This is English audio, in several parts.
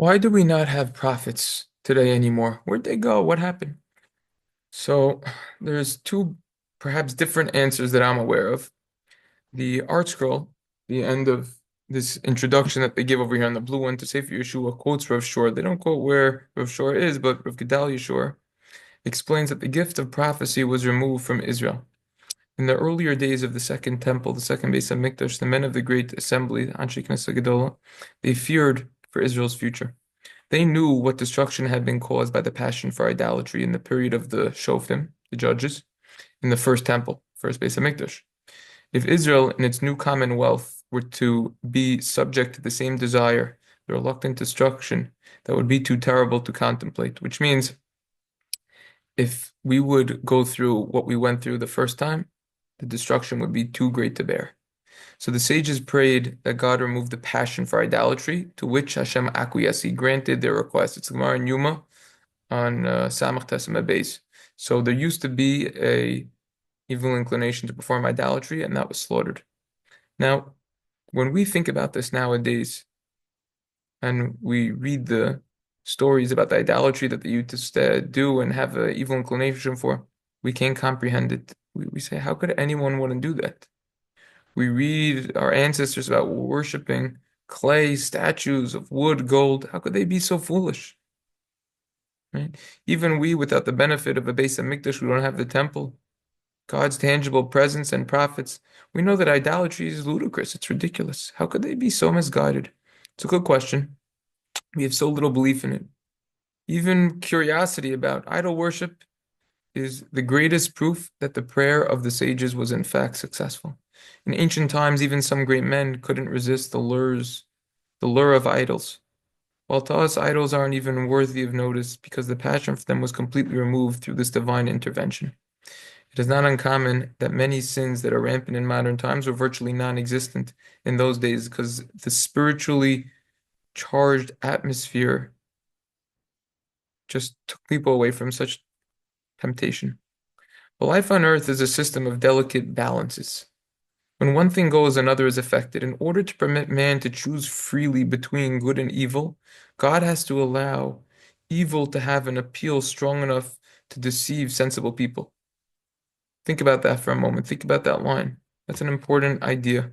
Why do we not have prophets today anymore? Where'd they go? What happened? So there's two perhaps different answers that I'm aware of. The art scroll, the end of this introduction that they give over here on the blue one to Sefer Yeshua quotes Rav Shor. They don't quote where Rav Shor is, but Rav Gedalia Shor explains that the gift of prophecy was removed from Israel. In the earlier days of the second temple, the second Beis Hamikdash, the men of the great assembly, Anshe Knesset Gedola, they feared for Israel's future. They knew what destruction had been caused by the passion for idolatry in the period of the Shoftim, the judges, in the first temple, first Beis Hamikdash. If Israel, in its new commonwealth, were to be subject to the same desire, the reluctant destruction, that would be too terrible to contemplate, which means if we would go through what we went through the first time, the destruction would be too great to bear. So the sages prayed that God remove the passion for idolatry, to which Hashem acquiesced. He granted their request. It's Gemara in Yuma on Samach Tesema base. So there used to be a evil inclination to perform idolatry, and that was slaughtered. Now, when we think about this nowadays, and we read the stories about the idolatry that they used to do and have an evil inclination for, we can't comprehend it. We say, how could anyone want to do that? We read our ancestors about worshiping clay statues of wood, gold. How could they be so foolish? Right? Even we, without the benefit of a Beis Hamikdash, we don't have the temple, God's tangible presence and prophets. We know that idolatry is ludicrous. It's ridiculous. How could they be so misguided? It's a good question. We have so little belief in it. Even curiosity about idol worship is the greatest proof that the prayer of the sages was in fact successful. In ancient times, even some great men couldn't resist the lure of idols. While to us, idols aren't even worthy of notice because the passion for them was completely removed through this divine intervention. It is not uncommon that many sins that are rampant in modern times were virtually non-existent in those days because the spiritually charged atmosphere just took people away from such temptation. But life on earth is a system of delicate balances. When one thing goes, another is affected. In order to permit man to choose freely between good and evil, God has to allow evil to have an appeal strong enough to deceive sensible people. Think about that for a moment. Think about that line. That's an important idea.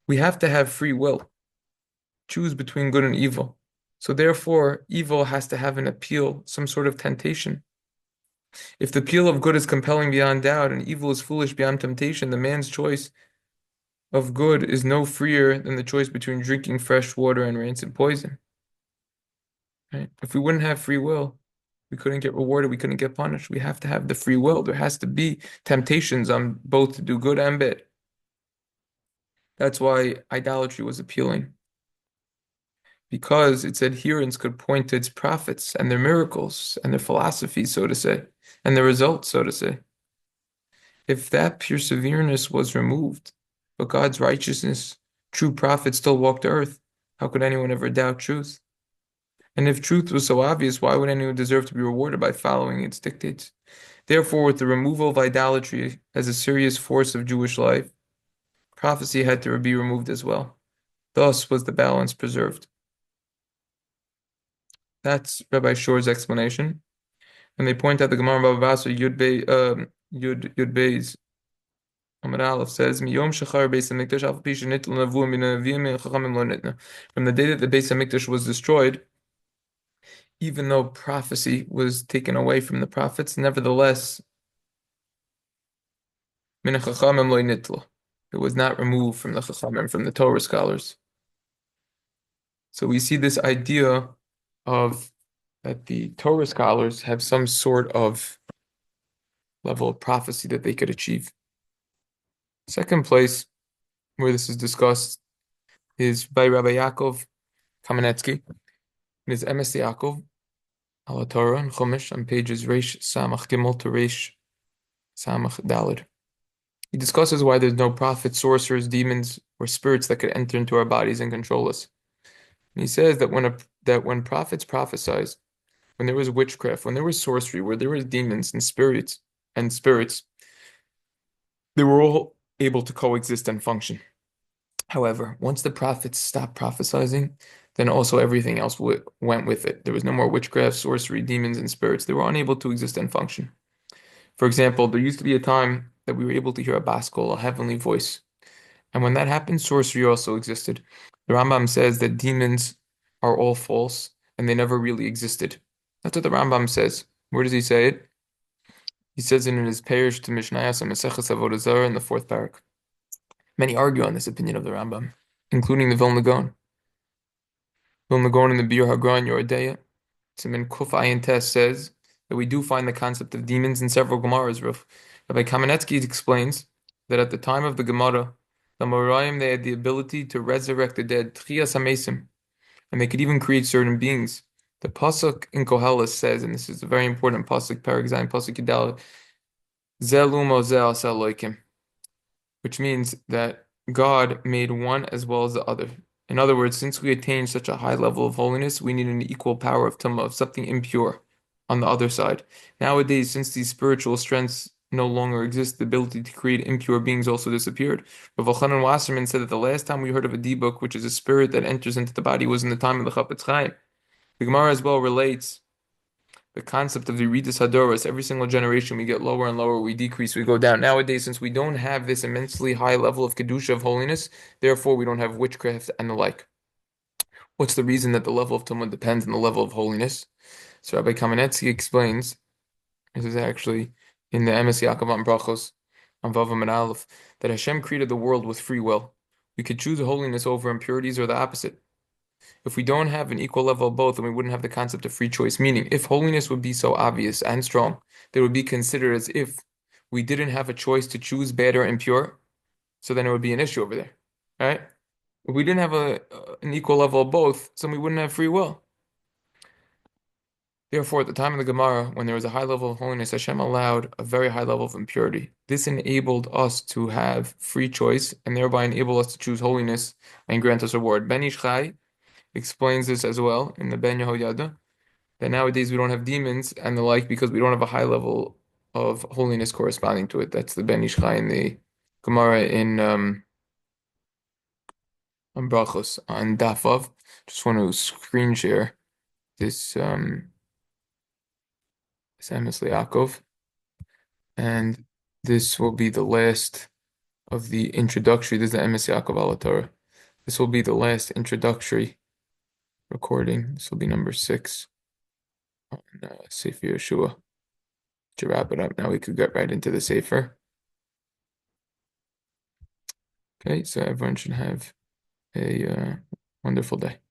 We have to have free will, choose between good and evil. So therefore, evil has to have an appeal, some sort of temptation. If the appeal of good is compelling beyond doubt and evil is foolish beyond temptation, the man's choice of good is no freer than the choice between drinking fresh water and rancid poison. Right? If we wouldn't have free will, we couldn't get rewarded, we couldn't get punished. We have to have the free will. There has to be temptations on both to do good and bad. That's why idolatry was appealing. Because its adherents could point to its prophets and their miracles and their philosophies, so to say, and their results, so to say. If that perseverance was removed, but God's righteousness, true prophets still walked the earth, how could anyone ever doubt truth? And if truth was so obvious, why would anyone deserve to be rewarded by following its dictates? Therefore, with the removal of idolatry as a serious force of Jewish life, prophecy had to be removed as well. Thus was the balance preserved. That's Rabbi Shor's explanation. And they point out the Gemara Bava Basra Yud Beis Amud Aleph says, "Miyom shachar Beis Hamikdash af pi shenitlu nevuah min hanavim min chachamim lo nitna." From the day that the Beis Hamikdash was destroyed, even though prophecy was taken away from the prophets, nevertheless, min chachamim lo nitla. It was not removed from the chachamim, from the Torah scholars. So we see this idea of that the Torah scholars have some sort of level of prophecy that they could achieve. Second place where this is discussed is by Rabbi Yaakov Kamenetsky in his Emes L'Yaakov al Torah and Chumash on pages Reish Samach Gimel to Reish Samach Daled. He discusses why there's no prophets, sorcerers, demons, or spirits that could enter into our bodies and control us. And he says that when prophets prophesized, when there was witchcraft, when there was sorcery, where there was demons and spirits, they were all able to coexist and function. However, once the prophets stopped prophesizing, then also everything else went with it. There was no more witchcraft, sorcery, demons, and spirits. They were unable to exist and function. For example, there used to be a time that we were able to hear a baskol, a heavenly voice. And when that happened, sorcery also existed. The Rambam says that demons are all false and they never really existed. That's what the Rambam says. Where does he say it? He says it in his Payrush Mishnayos and Mesechas Avoda Zara in the fourth perek. Many argue on this opinion of the Rambam, including the Vilna Gaon. Vilna Gaon in the Biur Hagra and yora siman Kuf Ayin Tes says that we do find the concept of demons in several Gemaras. Rabbi Kamenetsky explains that at the time of the Gemara, the Amoraim, they had the ability to resurrect the dead, Tchias HaMesim, and they could even create certain beings. The Pasuk in Koheles says, and this is a very important Pasuk, perek Pasuk Yidal, Zelu Moseh Asa Elokim, which means that God made one as well as the other. In other words, since we attain such a high level of holiness, we need an equal power of tummah, of something impure, on the other side. Nowadays, since these spiritual strengths no longer exist, the ability to create impure beings also disappeared. Rav Elhanan Wassermann said that the last time we heard of a dibuk, which is a spirit that enters into the body, was in the time of the Chofetz Chaim. The Gemara as well relates the concept of the Yeridas Hadoros. Every single generation we get lower and lower, we decrease, we go down. Nowadays, since we don't have this immensely high level of kedusha, of holiness, therefore we don't have witchcraft and the like. What's the reason that the level of tummah depends on the level of holiness? So Rabbi Kamenetsky explains, this is actually in the Emes L'Yaakov on Brachos, on Vavam and Aleph, that Hashem created the world with free will. We could choose holiness over impurities or the opposite. If we don't have an equal level of both, then we wouldn't have the concept of free choice. Meaning, if holiness would be so obvious and strong, that it would be considered as if we didn't have a choice to choose bad or impure, so then it would be an issue over there, right? If we didn't have an equal level of both, so we wouldn't have free will. Therefore, at the time of the Gemara, when there was a high level of holiness, Hashem allowed a very high level of impurity. This enabled us to have free choice, and thereby enabled us to choose holiness and grant us reward. Ben Ish Chai explains this as well in the Ben Yehoyada, that nowadays we don't have demons and the like because we don't have a high level of holiness corresponding to it. That's the Ben Ish Chai in the Gemara in on Brachos on Dafav. Just want to screen share this Emes L'Yaakov, and this will be the last of the introductory. This is the Emes L'Yaakov al Torah. This will be the last introductory recording. This will be number 6 on Sefer Yehoshua. To wrap it up, now we could get right into the Sefer. Okay, so everyone should have a wonderful day.